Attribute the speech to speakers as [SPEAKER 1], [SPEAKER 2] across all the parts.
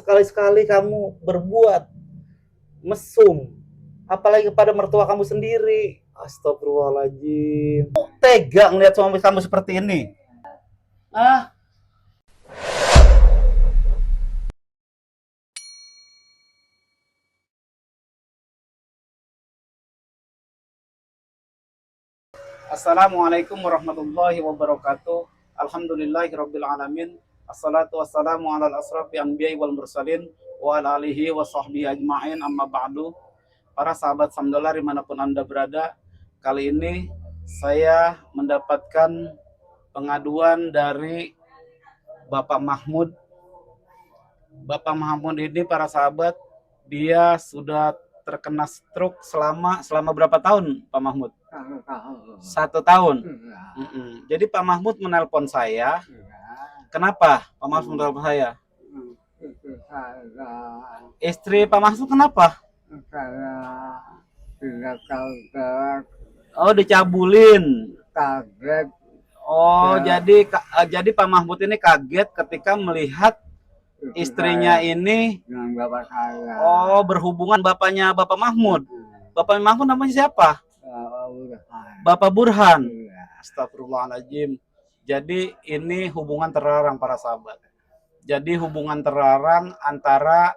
[SPEAKER 1] Sekali-sekali kamu berbuat mesum, apalagi kepada mertua kamu sendiri. Astagfirullahaladzim. Tega ngeliat suami kamu seperti ini. Ah, Assalamualaikum warahmatullahi wabarakatuh. Alhamdulillahirabbil alamin. Assalatu wassalamu ala asrafi anbiya'i wal mursalin wa ala alihi wa sahbihi ajma'in, amma ba'du. Para sahabat Samdolar dimanapun Anda berada, kali ini saya mendapatkan pengaduan dari Bapak Mahmud. Bapak Mahmud ini, para sahabat, dia sudah terkena stroke selama berapa tahun, Pak Mahmud? 1 tahun. Jadi Pak Mahmud menelpon saya. Kenapa Pak Mahmud menelpon saya? Istri Pak Mahmud kenapa? Oh, dicabulin.
[SPEAKER 2] Kaget.
[SPEAKER 1] Oh, jadi Pak Mahmud ini kaget ketika melihat istrinya ini
[SPEAKER 2] dengan bapak saya.
[SPEAKER 1] Oh, berhubungan bapaknya Bapak Mahmud. Bapak Mahmud namanya siapa? Bapak Burhan. Astagfirullahaladzim. Jadi ini hubungan terlarang, para sahabat. Jadi hubungan terlarang antara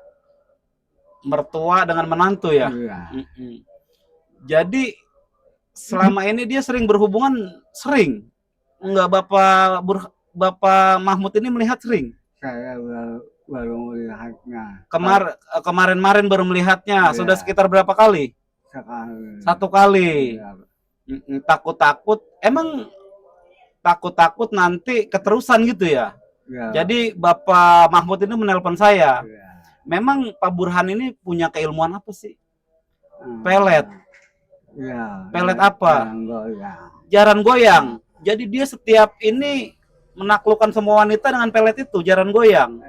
[SPEAKER 1] mertua dengan menantu ya. Jadi selama ini dia sering berhubungan, sering. Enggak, Bapak Mahmud ini melihat sering.
[SPEAKER 2] Saya baru melihatnya.
[SPEAKER 1] Kemarin baru melihatnya.
[SPEAKER 2] Iya.
[SPEAKER 1] Sudah sekitar berapa kali?
[SPEAKER 2] Sekali.
[SPEAKER 1] 1 kali.
[SPEAKER 2] Iya.
[SPEAKER 1] Takut-takut. Emang takut-takut nanti keterusan gitu ya?
[SPEAKER 2] Iya.
[SPEAKER 1] Jadi Bapak Mahmud ini menelpon saya.
[SPEAKER 2] Iya.
[SPEAKER 1] Memang Pak Burhan ini punya keilmuan apa sih? Pelet.
[SPEAKER 2] Iya.
[SPEAKER 1] Pelet apa?
[SPEAKER 2] Jaran goyang.
[SPEAKER 1] Jaran goyang. Jadi dia setiap ini menaklukkan semua wanita dengan pelet itu, jaran goyang.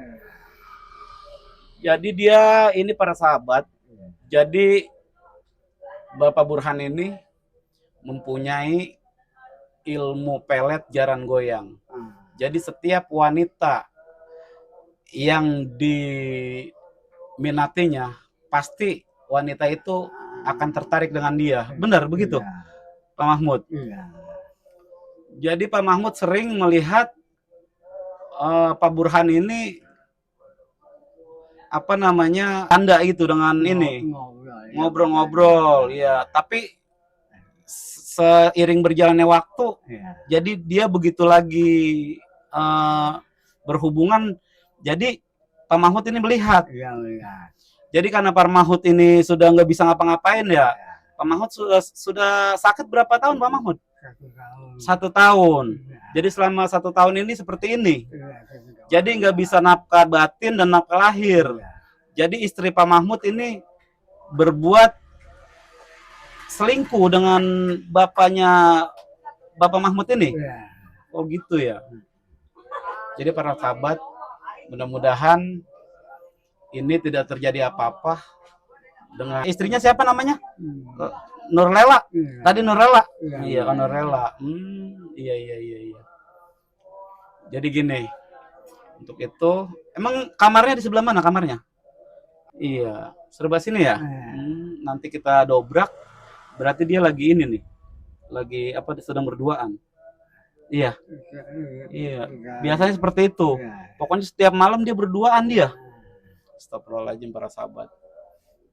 [SPEAKER 1] Jadi dia ini, para sahabat. Jadi Bapak Burhan ini mempunyai ilmu pelet jaran goyang. Jadi setiap wanita yang diminatinya, pasti wanita itu akan tertarik dengan dia. Benar begitu, Pak Mahmud?
[SPEAKER 2] Iya.
[SPEAKER 1] Jadi Pak Mahmud sering melihat Pak Burhan ini apa namanya, anda itu dengan ini ngobrol-ngobrol ya. Tapi seiring berjalannya waktu, jadi dia begitu lagi berhubungan, jadi Pak Mahmud ini melihat. Jadi karena Pak Mahmud ini sudah nggak bisa ngapa-ngapain ya, Pak Mahmud sudah sakit berapa tahun, Pak Mahmud? 1 tahun. Jadi selama 1 tahun ini seperti ini. Jadi nggak bisa nafkah batin dan nafkah lahir. Jadi istri Pak Mahmud ini berbuat selingkuh dengan bapaknya Bapak Mahmud ini. Oh gitu ya. Jadi para sahabat, mudah-mudahan ini tidak terjadi apa-apa dengan istrinya. Siapa namanya? Nurlela. Tadi Nurlela. Iya kan, Nurlela. Iya. Jadi gini. Untuk itu, emang kamarnya di sebelah mana kamarnya? Iya, serba sini ya. Nanti kita dobrak. Berarti dia lagi ini nih. Lagi apa, sedang berduaan. Iya. Biasanya seperti itu. Pokoknya setiap malam dia berduaan dia. Astagfirullahaladzim, para sahabat.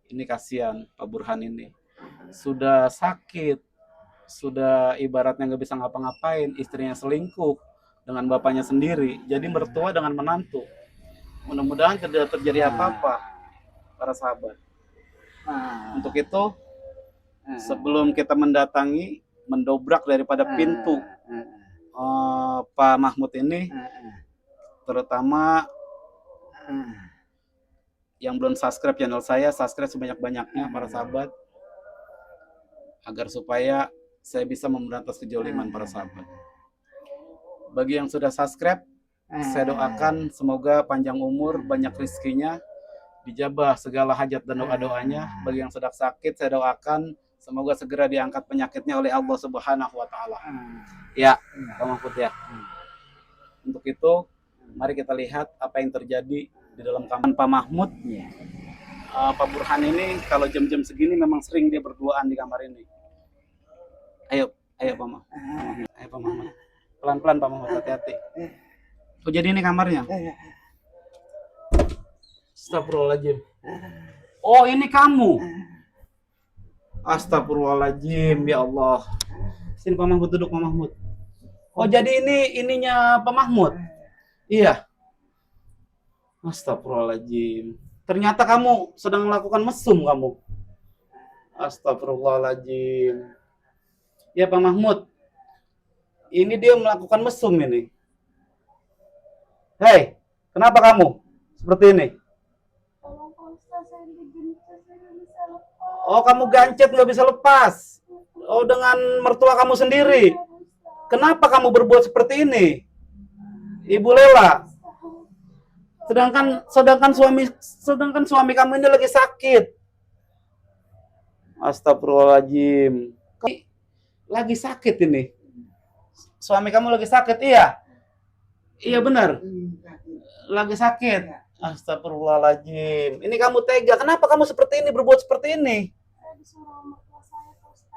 [SPEAKER 1] Ini kasihan Pak Burhan ini. Sudah sakit, sudah ibaratnya nggak bisa ngapa-ngapain, istrinya selingkuh dengan bapaknya sendiri. Jadi mertua dengan menantu. Mudah-mudahan tidak terjadi apa-apa, para sahabat. Untuk itu, sebelum kita mendatangi, mendobrak daripada pintu Pak Mahmud ini, terutama yang belum subscribe channel saya, subscribe sebanyak-banyaknya, para sahabat, agar supaya saya bisa memberantas kejoliman, para sahabat. Bagi yang sudah subscribe, saya doakan semoga panjang umur, banyak rezekinya, dijabah segala hajat dan doa-doanya. Bagi yang sedang sakit, saya doakan semoga segera diangkat penyakitnya oleh Allah Subhanahu wa Ta'ala. Ya, Pak Mahmud ya. Untuk itu, mari kita lihat apa yang terjadi di dalam kamar Pak Mahmud.
[SPEAKER 2] Iya.
[SPEAKER 1] Pak Burhan ini kalau jam-jam segini memang sering dia berduaan di kamar ini. Ayo Pak Mahmud. Ayo Pak Mahmud. Pelan-pelan Pak Mahmud, hati-hati. Oh jadi ini kamarnya? Astagfirullahaladzim. Oh ini kamu? Astagfirullahaladzim, ya Allah. Sini Pak Mahmud, duduk Pak Mahmud. Oh jadi ininya Pak Mahmud? Iya. Astagfirullahaladzim. Ternyata kamu sedang melakukan mesum kamu. Astagfirullahaladzim. Ya Pak Mahmud. Ini dia melakukan mesum ini. Hei, kenapa kamu seperti ini? Oh, kamu gancet nggak bisa lepas. Oh, dengan mertua kamu sendiri. Kenapa kamu berbuat seperti ini, Ibu Lela? Sedangkan suami kamu ini lagi sakit. Astagfirullahaladzim. Lagi sakit ini. Suami kamu lagi sakit, iya? Iya benar. Lagi sakit. Astagfirullahaladzim. Ini kamu tega. Kenapa kamu seperti ini, berbuat seperti ini?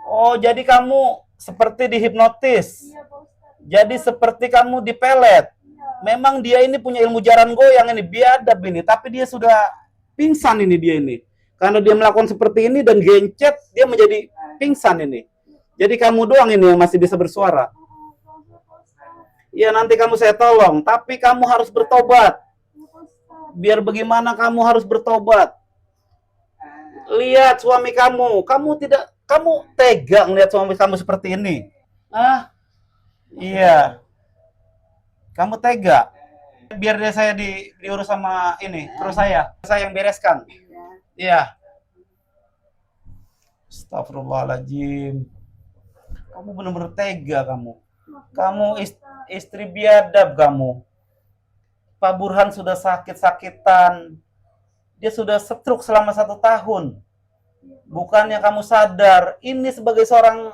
[SPEAKER 1] Oh, jadi kamu seperti dihipnotis. Jadi seperti kamu dipelet. Memang dia ini punya ilmu jaran goyang ini, biadab ini. Tapi dia sudah pingsan ini dia ini. Karena dia melakukan seperti ini dan gencet, dia menjadi pingsan ini. Jadi kamu doang ini yang masih bisa bersuara. Ya nanti kamu saya tolong, tapi kamu harus bertobat. Biar bagaimana kamu harus bertobat. Lihat suami kamu tega ngelihat suami kamu seperti ini. Ah, iya. Kamu tega. Biar dia saya diurus sama ini, terus saya yang bereskan. Iya. Astagfirullahaladzim. Kamu benar-benar tega kamu. Kamu istri biadab kamu. Pak Burhan sudah sakit-sakitan. Dia sudah stroke selama 1 tahun. Bukannya kamu sadar, ini sebagai seorang,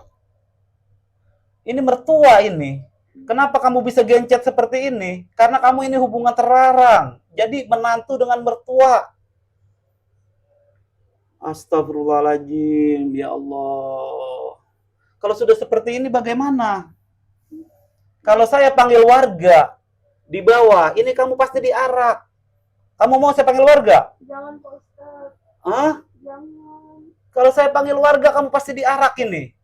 [SPEAKER 1] ini mertua ini. Kenapa kamu bisa gencet seperti ini? Karena kamu ini hubungan terlarang. Jadi menantu dengan mertua. Astagfirullahaladzim, ya Allah. Kalau sudah seperti ini bagaimana? Kalau saya panggil warga di bawah, ini kamu pasti diarak. Kamu mau saya panggil warga?
[SPEAKER 3] Jangan Pak Ustaz.
[SPEAKER 1] Hah?
[SPEAKER 3] Jangan.
[SPEAKER 1] Kalau saya panggil warga, kamu pasti diarak ini.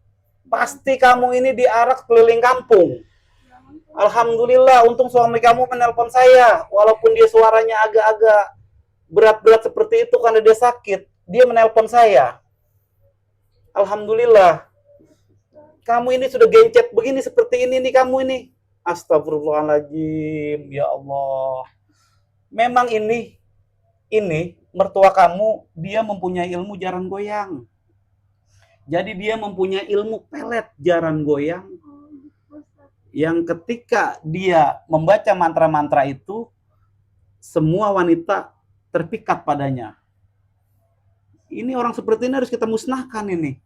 [SPEAKER 1] Pasti kamu ini diarak keliling kampung. Alhamdulillah, untung suami kamu menelpon saya. Walaupun dia suaranya agak-agak berat-berat seperti itu karena dia sakit. Dia menelpon saya. Alhamdulillah. Kamu ini sudah gencet begini seperti ini nih kamu ini. Astagfirullahaladzim, ya Allah. Memang ini mertua kamu, dia mempunyai ilmu jaran goyang. Jadi dia mempunyai ilmu pelet jaran goyang. Yang ketika dia membaca mantra-mantra itu, semua wanita terpikat padanya. Ini orang seperti ini harus kita musnahkan ini.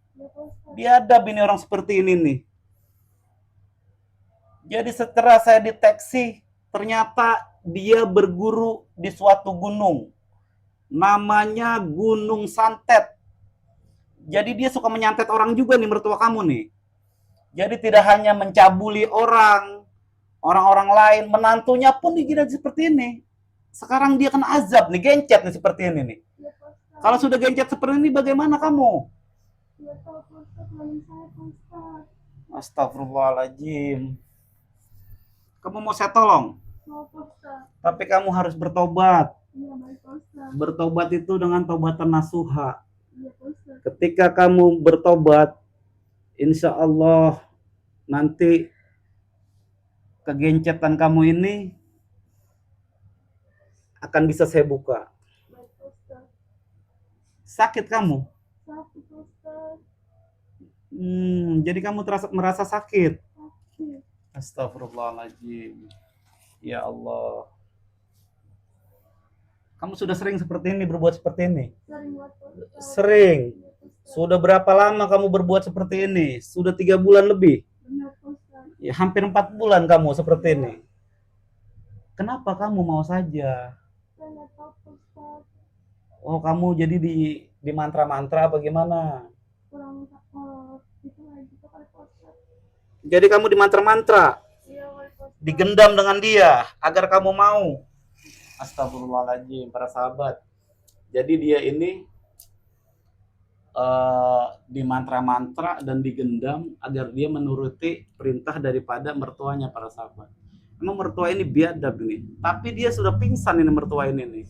[SPEAKER 1] Biadab ini orang seperti ini nih. Jadi setelah saya deteksi, ternyata dia berguru di suatu gunung. Namanya Gunung Santet. Jadi dia suka menyantet orang juga nih mertua kamu nih. Jadi tidak hanya mencabuli orang-orang lain, menantunya pun digila seperti ini. Sekarang dia kena azab nih, gencet nih seperti ini nih. Kalau sudah gencet seperti ini bagaimana kamu? Astagfirullahaladzim. Kamu mau saya tolong? Tapi kamu harus bertobat. Bertobat itu dengan tobatan nasuha. Ketika kamu bertobat, insya Allah nanti kegencetan kamu ini akan bisa saya buka. Sakit kamu? Jadi kamu merasa sakit? Astagfirullahaladzim. Ya Allah. Kamu sudah sering seperti ini, berbuat seperti ini? Sering. Sudah berapa lama kamu berbuat seperti ini? Sudah 3 bulan lebih? Ya, hampir 4 bulan kamu seperti ini. Kenapa kamu mau saja? Oh, kamu jadi di mantra-mantra apa gimana?
[SPEAKER 3] kurang itu lagi tuh kali Pak Ustadz.
[SPEAKER 1] Jadi kamu di mantra-mantra,
[SPEAKER 3] Iya kali Pak Ustadz.
[SPEAKER 1] digendam dengan dia agar kamu mau. Astagfirullahaladzim, para sahabat. Jadi dia ini di mantra-mantra dan digendam agar dia menuruti perintah daripada mertuanya, para sahabat. Emang mertua ini biadab ini, tapi dia sudah pingsan ini mertua ini nih.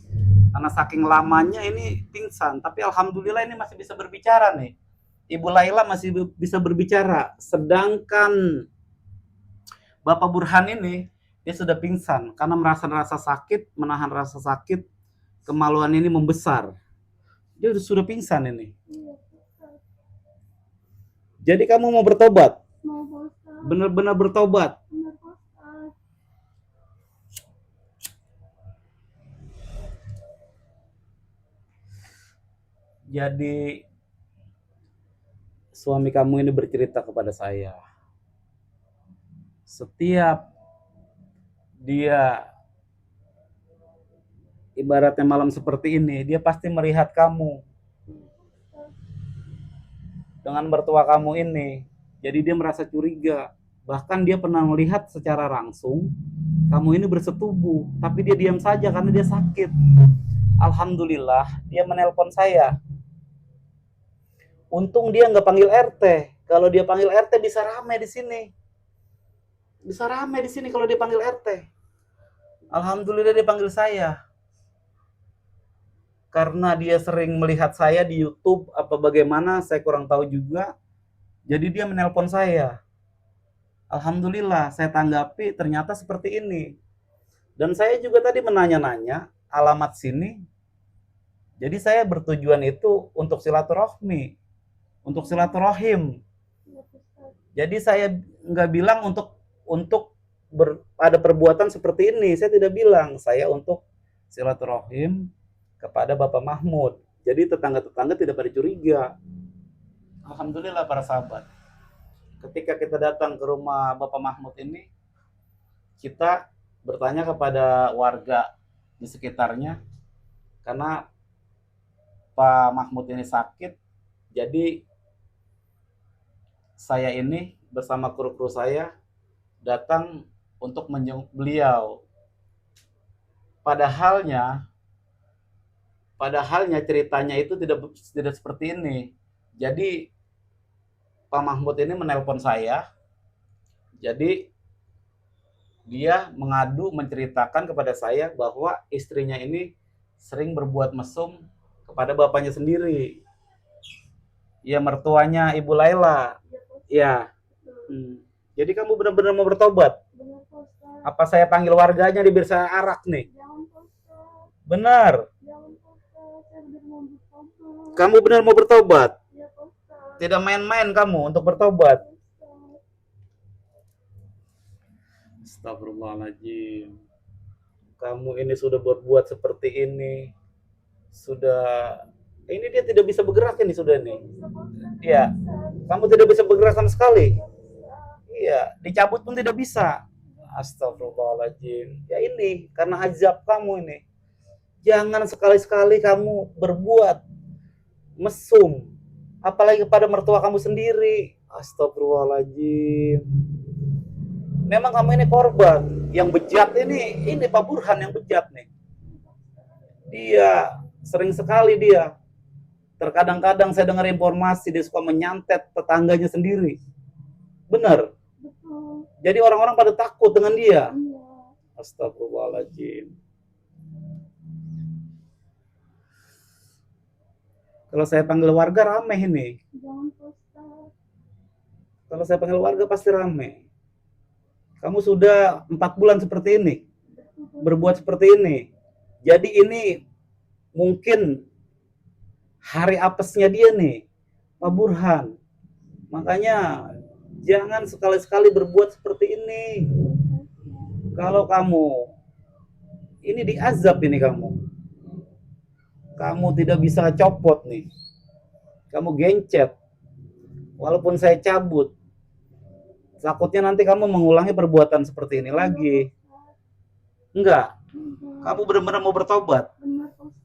[SPEAKER 1] Karena saking lamanya ini pingsan, tapi alhamdulillah ini masih bisa berbicara nih. Ibu Laila masih bisa berbicara, sedangkan Bapak Burhan ini dia sudah pingsan karena merasa rasa sakit, menahan rasa sakit, kemaluan ini membesar. Dia sudah pingsan ini.
[SPEAKER 3] Iya Pak Ustadz.
[SPEAKER 1] Jadi kamu mau bertobat?
[SPEAKER 3] Mau Pak Ustadz.
[SPEAKER 1] Benar-benar bertobat?
[SPEAKER 3] Benar Pak Ustadz.
[SPEAKER 1] Jadi suami kamu ini bercerita kepada saya. Setiap dia ibaratnya malam seperti ini, dia pasti melihat kamu dengan mertua kamu ini. Jadi dia merasa curiga. Bahkan dia pernah melihat secara langsung kamu ini bersetubuh, tapi dia diam saja karena dia sakit. Alhamdulillah dia menelpon saya. Untung dia nggak panggil RT. Kalau dia panggil RT bisa ramai di sini. Bisa ramai di sini kalau dia panggil RT. Alhamdulillah dia panggil saya. Karena dia sering melihat saya di YouTube apa bagaimana, saya kurang tahu juga. Jadi dia menelpon saya. Alhamdulillah saya tanggapi ternyata seperti ini. Dan saya juga tadi menanya-nanya alamat sini. Jadi saya bertujuan itu untuk silaturahmi, untuk silaturahim.
[SPEAKER 3] Iya Pak Ustadz.
[SPEAKER 1] Jadi saya nggak bilang untuk ada perbuatan seperti ini. Saya tidak bilang. Saya untuk silaturahim kepada Bapak Mahmud. Jadi tetangga-tetangga tidak pada curiga. Alhamdulillah para sahabat. Ketika kita datang ke rumah Bapak Mahmud ini, kita bertanya kepada warga di sekitarnya, karena Pak Mahmud ini sakit, jadi saya ini bersama kru-kru saya datang untuk menjenguk beliau. Padahalnya ceritanya itu tidak seperti ini. Jadi Pak Mahmud ini menelpon saya. Jadi dia mengadu, menceritakan kepada saya bahwa istrinya ini sering berbuat mesum kepada bapaknya sendiri. Ya, mertuanya Ibu Laila. Ya. Jadi kamu benar-benar mau bertobat?
[SPEAKER 3] Benar Pak Ustadz.
[SPEAKER 1] Apa saya panggil warganya di Birsa Arak nih?
[SPEAKER 3] Jangan Pak Ustadz.
[SPEAKER 1] Benar.
[SPEAKER 3] Jangan Pak Ustadz. Saya benar mau bertobat.
[SPEAKER 1] Kamu benar mau bertobat?
[SPEAKER 3] Iya Pak Ustadz.
[SPEAKER 1] Tidak main-main kamu untuk bertobat? Astagfirullahaladzim. Kamu ini sudah berbuat seperti ini. Ini dia tidak bisa bergerak ini sudah nih. Iya. Kamu tidak bisa bergerak sama sekali. Iya, dicabut pun tidak bisa. Astagfirullahaladzim. Ya ini karena azab kamu ini. Jangan sekali-sekali kamu berbuat mesum, apalagi kepada mertua kamu sendiri. Astagfirullahaladzim. Memang kamu ini korban. Yang bejat ini Pak Burhan yang bejat nih. Dia sering sekali dia. Terkadang-kadang saya dengar informasi dia suka menyantet tetangganya sendiri. Benar.
[SPEAKER 3] Betul.
[SPEAKER 1] Jadi orang-orang pada takut dengan dia.
[SPEAKER 3] Iya.
[SPEAKER 1] Astagfirullahaladzim. Kalau saya panggil warga ramai ini.
[SPEAKER 3] Jangan Pak Ustadz.
[SPEAKER 1] Kalau saya panggil warga pasti ramai. Kamu sudah 4 bulan seperti ini. Berbuat seperti ini. Jadi ini mungkin hari apesnya dia nih, Pak Burhan. Makanya jangan sekali-sekali berbuat seperti ini. Kalau kamu ini diazab ini kamu tidak bisa copot nih. Kamu gencet. Walaupun saya cabut, takutnya nanti kamu mengulangi perbuatan seperti ini lagi. Enggak. Kamu benar-benar mau bertobat.
[SPEAKER 3] Benar Pak Ustadz.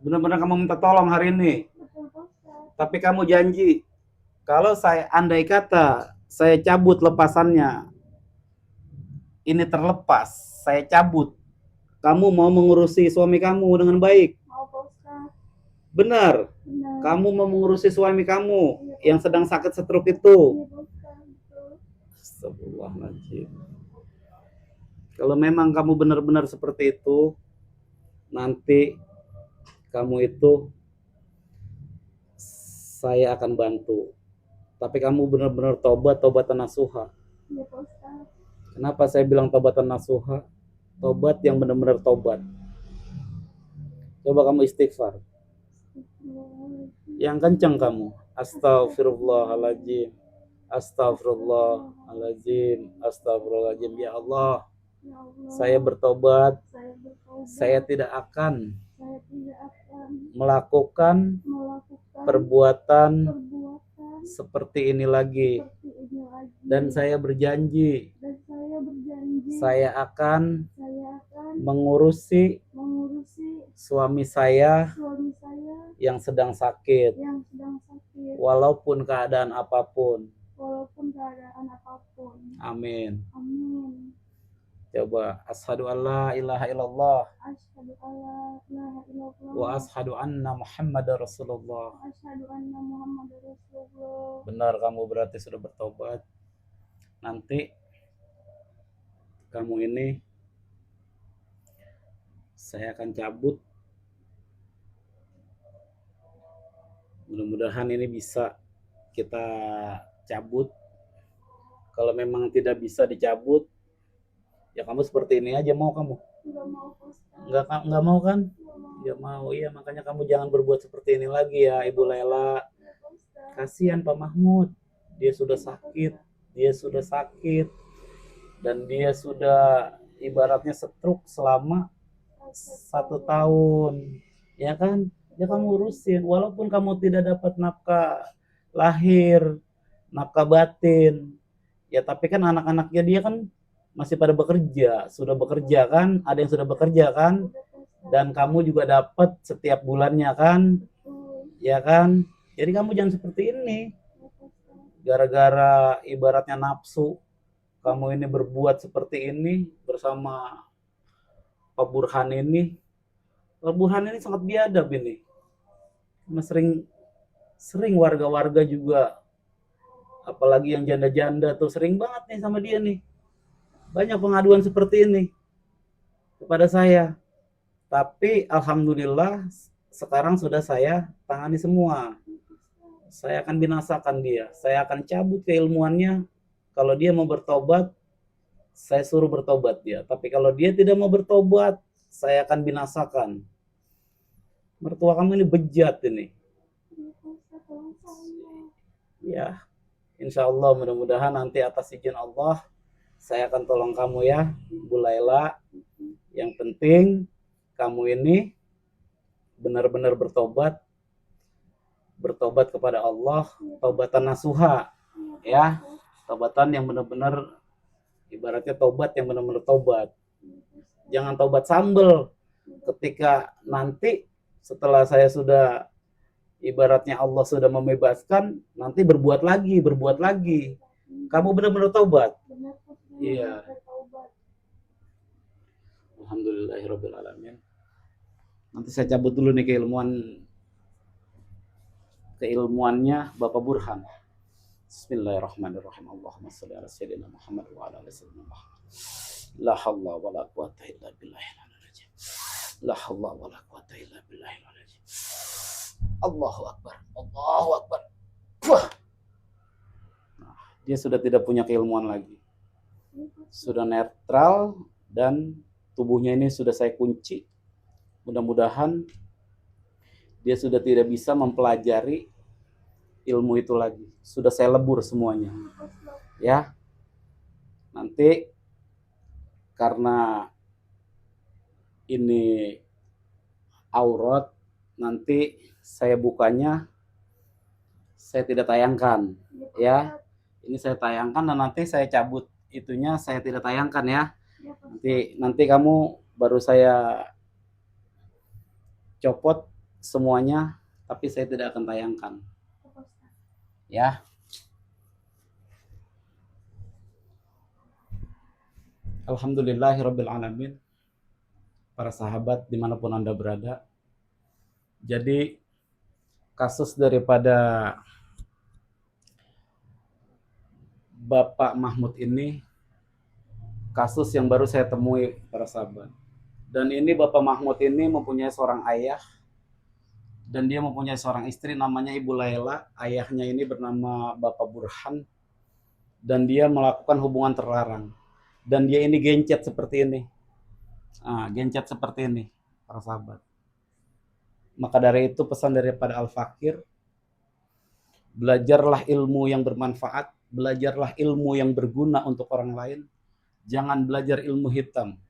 [SPEAKER 1] Benar-benar kamu minta tolong hari ini.
[SPEAKER 3] Betul Pak Ustadz.
[SPEAKER 1] Tapi kamu janji, kalau saya andai kata saya cabut lepasannya, ini terlepas, saya cabut. Kamu mau mengurusi suami kamu dengan baik.
[SPEAKER 3] Mau Pak Ustadz.
[SPEAKER 1] Benar.
[SPEAKER 3] Benar.
[SPEAKER 1] Kamu mau mengurusi suami kamu yang sedang sakit stroke
[SPEAKER 3] Iya
[SPEAKER 1] itu.
[SPEAKER 3] Pak Ustadz. Betul.
[SPEAKER 1] Astagfirullahaladzim. Kalau memang kamu benar-benar seperti itu, nanti kamu itu saya akan bantu. Tapi kamu benar-benar tobatan nasuha.
[SPEAKER 3] Iya Pak Ustadz.
[SPEAKER 1] Kenapa saya bilang tobatan nasuha? Tobat yang benar-benar tobat. Coba kamu istighfar. Yang kencang kamu. Astagfirullahaladzim. Astagfirullahaladzim. Astagfirullahaladzim. Ya Allah,
[SPEAKER 3] Ya Allah.
[SPEAKER 1] saya bertobat.
[SPEAKER 3] Saya bertobat.
[SPEAKER 1] Saya tidak akan
[SPEAKER 3] Saya tidak akan
[SPEAKER 1] melakukan
[SPEAKER 3] melakukan
[SPEAKER 1] perbuatan
[SPEAKER 3] perbuatan
[SPEAKER 1] seperti ini lagi.
[SPEAKER 3] seperti ini lagi.
[SPEAKER 1] Dan saya berjanji,
[SPEAKER 3] Dan saya berjanji
[SPEAKER 1] saya akan
[SPEAKER 3] akan
[SPEAKER 1] mengurusi
[SPEAKER 3] mengurusi
[SPEAKER 1] suami saya
[SPEAKER 3] suami saya
[SPEAKER 1] yang sedang sakit,
[SPEAKER 3] yang sedang sakit
[SPEAKER 1] walaupun keadaan apapun.
[SPEAKER 3] walaupun keadaan apapun.
[SPEAKER 1] Amin.
[SPEAKER 3] Amin.
[SPEAKER 1] Coba, asyhadu an la ilaha illallah
[SPEAKER 3] Asyhadu alla ilaha illallah
[SPEAKER 1] wa asyhadu anna Muhammadar Rasulullah.
[SPEAKER 3] wa asyhadu anna Muhammadar Rasulullah.
[SPEAKER 1] Benar, kamu berarti sudah bertobat. Nanti kamu ini saya akan cabut. Mudah-mudahan ini bisa kita cabut. Kalau memang tidak bisa dicabut, ya kamu seperti ini aja. Mau kamu?
[SPEAKER 3] Enggak mau Pak Ustadz.
[SPEAKER 1] Enggak mau kan?
[SPEAKER 3] Enggak mau.
[SPEAKER 1] Ya mau. Iya, makanya kamu jangan berbuat seperti ini lagi ya, Ibu Lela.
[SPEAKER 3] Ya Pak Ustadz.
[SPEAKER 1] Kasihan Pak Mahmud. Dia sudah sakit. Dan dia sudah ibaratnya stroke selama 1 tahun. Ya kan? Ya kamu urusin. Walaupun kamu tidak dapat nafkah lahir, nafkah batin. Ya tapi kan anak-anaknya dia kan masih pada bekerja, sudah bekerja kan, ada yang sudah bekerja kan,
[SPEAKER 3] Udah Pak Ustadz.
[SPEAKER 1] dan kamu juga dapat setiap bulannya kan,
[SPEAKER 3] Betul.
[SPEAKER 1] ya kan. Jadi kamu jangan seperti ini,
[SPEAKER 3] Ya Pak Ustadz.
[SPEAKER 1] gara-gara ibaratnya nafsu, kamu ini berbuat seperti ini bersama Pak Burhan ini. Pak Burhan ini sangat biadab ini, karena sering warga-warga juga, apalagi yang janda-janda tuh sering banget nih sama dia nih. Banyak pengaduan seperti ini kepada saya. Tapi alhamdulillah sekarang sudah saya tangani semua. Saya akan binasakan dia. Saya akan cabut keilmuannya. Kalau dia mau bertobat, saya suruh bertobat dia. Tapi kalau dia tidak mau bertobat, saya akan binasakan. Mertua kamu ini bejat ini.
[SPEAKER 3] Ya Pak Ustadz, tolong saya.
[SPEAKER 1] Ya, insya Allah mudah-mudahan nanti atas izin Allah saya akan tolong kamu ya, Bu Laila. Yang penting kamu ini benar-benar bertobat kepada Allah, taubatan nasuha, ya, taubatan yang benar-benar ibaratnya tobat yang benar-benar tobat. Jangan tobat sambel. Ketika nanti setelah saya sudah ibaratnya Allah sudah membebaskan, nanti berbuat lagi. Kamu benar-benar tobat.
[SPEAKER 3] Benar Pak Ustadz.
[SPEAKER 1] Iya.
[SPEAKER 3] Bertaubat.
[SPEAKER 1] Alhamdulillahirabbil alamin. Nanti saya cabut dulu nih keilmuannya Bapak Burhan. Bismillahirrahmanirrahim. Allahumma shalli ala sayyidina Muhammad wa ala ali sayyidina Muhammad. La haula wala quwata illa billahil aliyyil azim. La haula wala quwata illa billahil aliyyil azim. Allahu akbar. Allahu akbar. Nah, dia sudah tidak punya keilmuan lagi. Sudah netral dan tubuhnya ini sudah saya kunci. Mudah-mudahan dia sudah tidak bisa mempelajari ilmu itu lagi. Sudah saya lebur semuanya. Ya. Nanti karena ini aurat, nanti saya bukanya saya tidak tayangkan, ya. Ini saya tayangkan dan nanti saya cabut itunya, saya tidak tayangkan ya.
[SPEAKER 3] Ya Pak Ustadz.
[SPEAKER 1] Nanti kamu baru saya copot semuanya, tapi saya tidak akan tayangkan.
[SPEAKER 3] Pak Ustadz.
[SPEAKER 1] Ya. Alhamdulillahirrabbilalamin. Para sahabat dimanapun Anda berada. Jadi kasus daripada Bapak Mahmud ini kasus yang baru saya temui, para sahabat. Dan ini Bapak Mahmud ini mempunyai seorang ayah dan dia mempunyai seorang istri namanya Ibu Laila. Ayahnya ini bernama Bapak Burhan dan dia melakukan hubungan terlarang. Dan dia ini gencet seperti ini. Gencet seperti ini, para sahabat. Maka dari itu pesan daripada Al-Fakir, belajarlah ilmu yang bermanfaat, belajarlah ilmu yang berguna untuk orang lain. Jangan belajar ilmu hitam.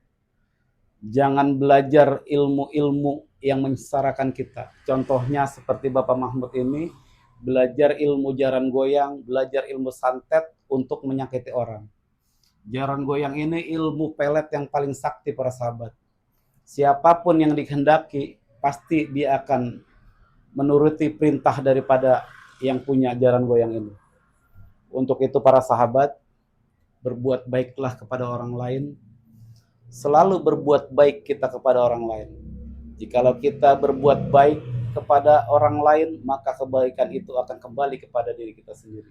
[SPEAKER 1] Jangan belajar ilmu-ilmu yang menyesarakan kita. Contohnya seperti Bapak Mahmud ini, belajar ilmu jaran goyang, belajar ilmu santet untuk menyakiti orang. Jaran goyang ini ilmu pelet yang paling sakti, para sahabat. Siapapun yang dikehendaki, pasti dia akan menuruti perintah daripada yang punya jaran goyang ini. Untuk itu para sahabat, berbuat baiklah kepada orang lain. Selalu berbuat baik kita kepada orang lain. Jikalau kita berbuat baik kepada orang lain, maka kebaikan itu akan kembali kepada diri kita sendiri.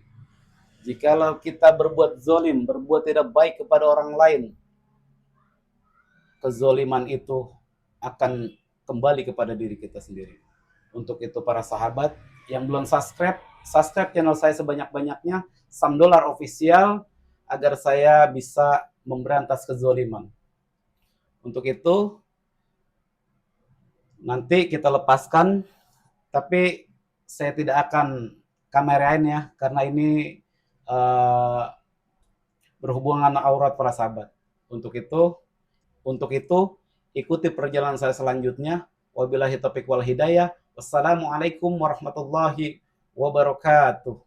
[SPEAKER 1] Jikalau kita berbuat zolim, berbuat tidak baik kepada orang lain, kezoliman itu akan kembali kepada diri kita sendiri. Untuk itu para sahabat yang belum subscribe channel saya sebanyak-banyaknya, Samdolar Official, agar saya bisa memberantas kezoliman. Untuk itu nanti kita lepaskan, tapi saya tidak akan kamerain ya, karena ini berhubungan aurat para sahabat. Untuk itu ikuti perjalanan saya selanjutnya. Wabillahi taufiq wal hidayah. Wassalamualaikum warahmatullahi wabarakatuh.